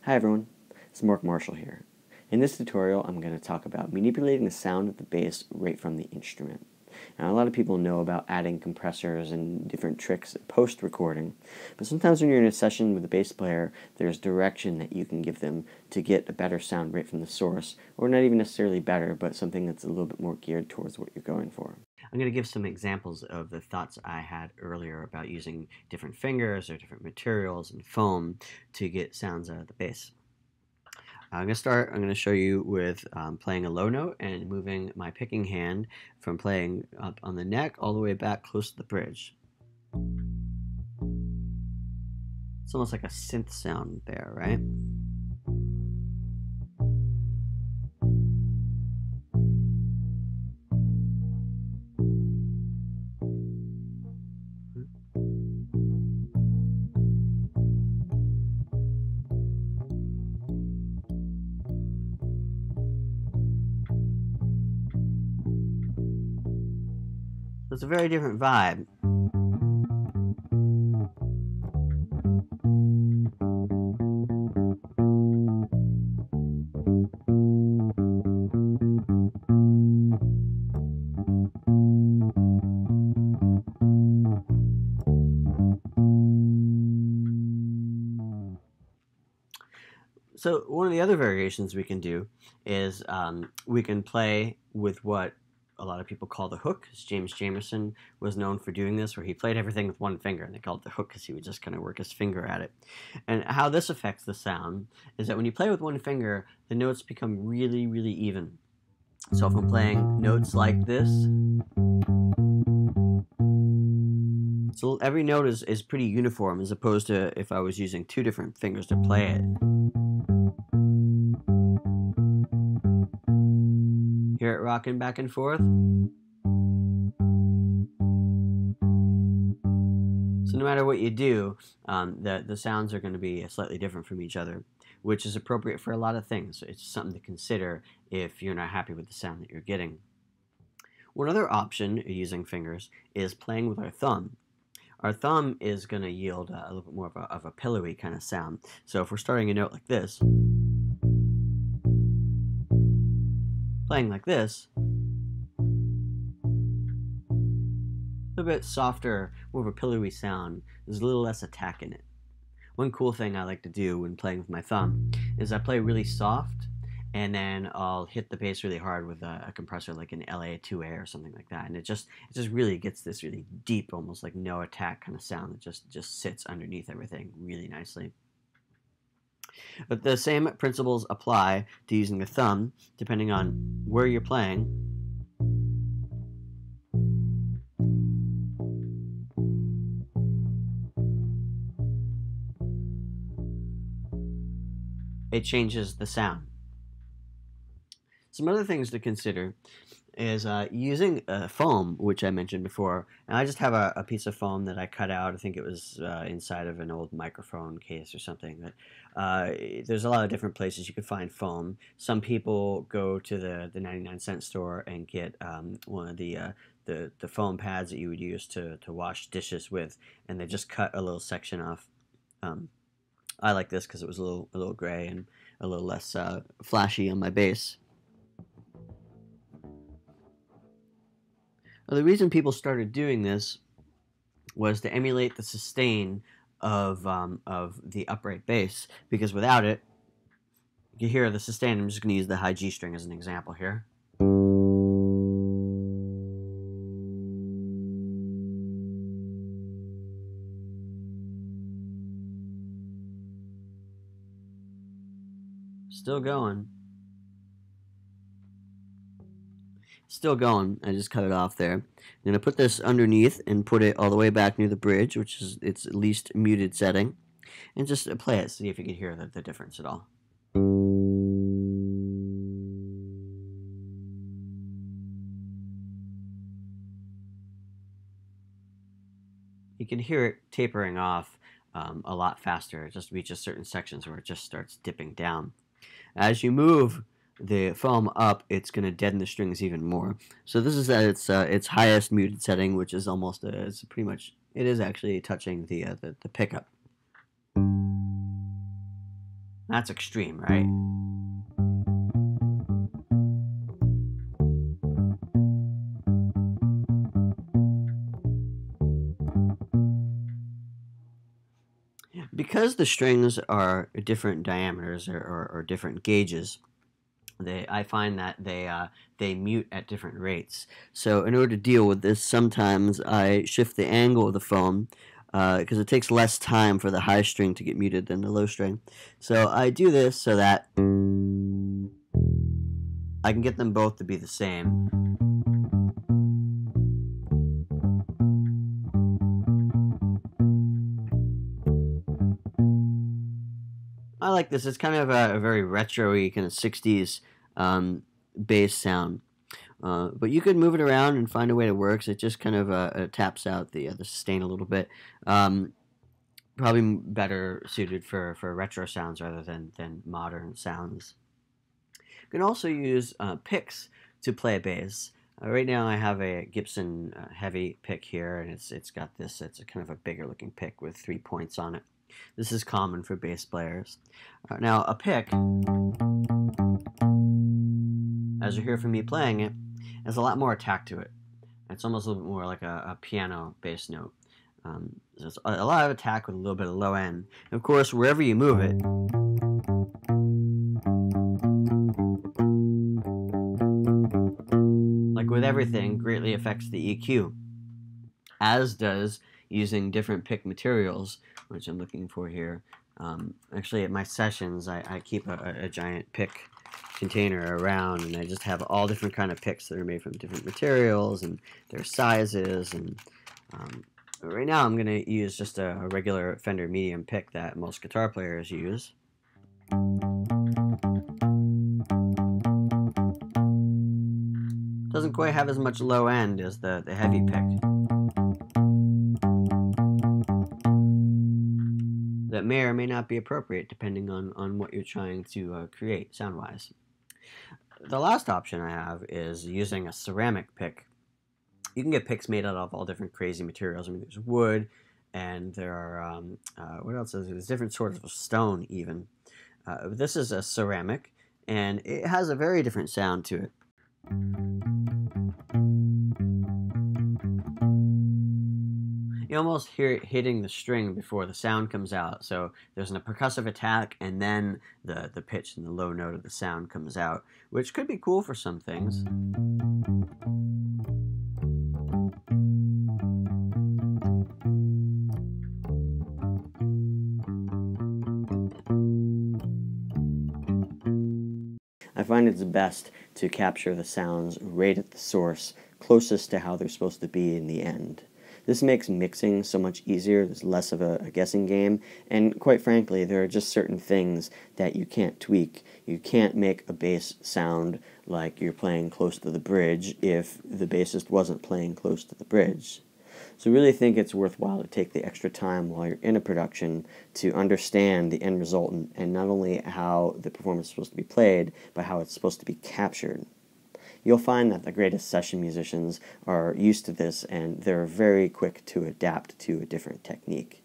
Hi everyone, it's Mark Marshall here. In this tutorial I'm going to talk about manipulating the sound of the bass right from the instrument. Now a lot of people know about adding compressors and different tricks post-recording, but sometimes when you're in a session with a bass player there's direction that you can give them to get a better sound right from the source, or not even necessarily better, but something that's a little bit more geared towards what you're going for. I'm going to give some examples of the thoughts I had earlier about using different fingers or different materials and foam to get sounds out of the bass. I'm going to show you with playing a low note and moving my picking hand from playing up on the neck all the way back close to the bridge. It's almost like a synth sound there, right? So it's a very different vibe. So one of the other variations we can do is we can play with what a lot of people call the hook. James Jameson was known for doing this, where he played everything with one finger, and they called it the hook because he would just kind of work his finger at it. And how this affects the sound is that when you play with one finger, the notes become really, really even. So if I'm playing notes like this, so every note is pretty uniform, as opposed to if I was using two different fingers to play it. Hear it rocking back and forth? So no matter what you do, the sounds are going to be slightly different from each other, which is appropriate for a lot of things. It's something to consider if you're not happy with the sound that you're getting. One other option using fingers is playing with our thumb. Our thumb is going to yield a little bit more of a pillowy kind of sound. So if we're starting a note like this, playing like this, a bit softer, more of a pillowy sound. There's a little less attack in it. One cool thing I like to do when playing with my thumb is I play really soft, and then I'll hit the bass really hard with a compressor like an LA2A or something like that, and it just really gets this really deep, almost like no attack kind of sound that just sits underneath everything really nicely. But the same principles apply to using the thumb, depending on where you're playing. It changes the sound. Some other things to consider is using foam, which I mentioned before. And I just have a piece of foam that I cut out. I think it was inside of an old microphone case or something. But there's a lot of different places you can find foam. Some people go to the 99-cent store and get one of the foam pads that you would use to wash dishes with, and they just cut a little section off. I like this because it was a little gray and a little less flashy on my bass. Well, the reason people started doing this was to emulate the sustain of the upright bass, because without it, you hear the sustain. I'm just going to use the high G string as an example here. Still going. Still going. I just cut it off there. I'm going to put this underneath and put it all the way back near the bridge, which is its least muted setting, and just play it, see if you can hear the difference at all. You can hear it tapering off a lot faster. It just reaches certain sections where it just starts dipping down. As you move the foam up, it's going to deaden the strings even more. So this is at its highest muted setting, which is almost it's pretty much, it. It is actually touching the pickup. That's extreme, right? Because the strings are different diameters or different gauges, I find that they mute at different rates. So in order to deal with this, sometimes I shift the angle of the foam because it takes less time for the high string to get muted than the low string. So I do this so that I can get them both to be the same. I like this. It's kind of a very retro-y kind of 60s bass sound. But you could move it around and find a way that works. It just kind of taps out the sustain a little bit. Probably better suited for retro sounds rather than modern sounds. You can also use picks to play bass. Right now I have a Gibson heavy pick here, and it's got this. It's a kind of a bigger looking pick with 3 points on it. This is common for bass players. Now a pick, as you hear from me playing it, has a lot more attack to it. It's almost a little bit more like a piano bass note. So it's a lot of attack with a little bit of low end. And of course, wherever you move it, like with everything, greatly affects the EQ, as does using different pick materials, which I'm looking for here. Actually, at my sessions, I keep a giant pick container around, and I just have all different kind of picks that are made from different materials and their sizes. And right now I'm going to use just a regular Fender medium pick that most guitar players use. Doesn't quite have as much low end as the heavy pick. That may or may not be appropriate depending on what you're trying to create sound-wise. The last option I have is using a ceramic pick. You can get picks made out of all different crazy materials. I mean, there's wood, and there are, what else is there? There's different sorts of stone even. This is a ceramic, and it has a very different sound to it. You almost hear it hitting the string before the sound comes out. So there's a percussive attack, and then the pitch and the low note of the sound comes out, which could be cool for some things. I find it's best to capture the sounds right at the source, closest to how they're supposed to be in the end. This makes mixing so much easier. There's less of a guessing game, and quite frankly, there are just certain things that you can't tweak. You can't make a bass sound like you're playing close to the bridge if the bassist wasn't playing close to the bridge. So I really think it's worthwhile to take the extra time while you're in a production to understand the end result, and not only how the performance is supposed to be played, but how it's supposed to be captured. You'll find that the greatest session musicians are used to this, and they're very quick to adapt to a different technique.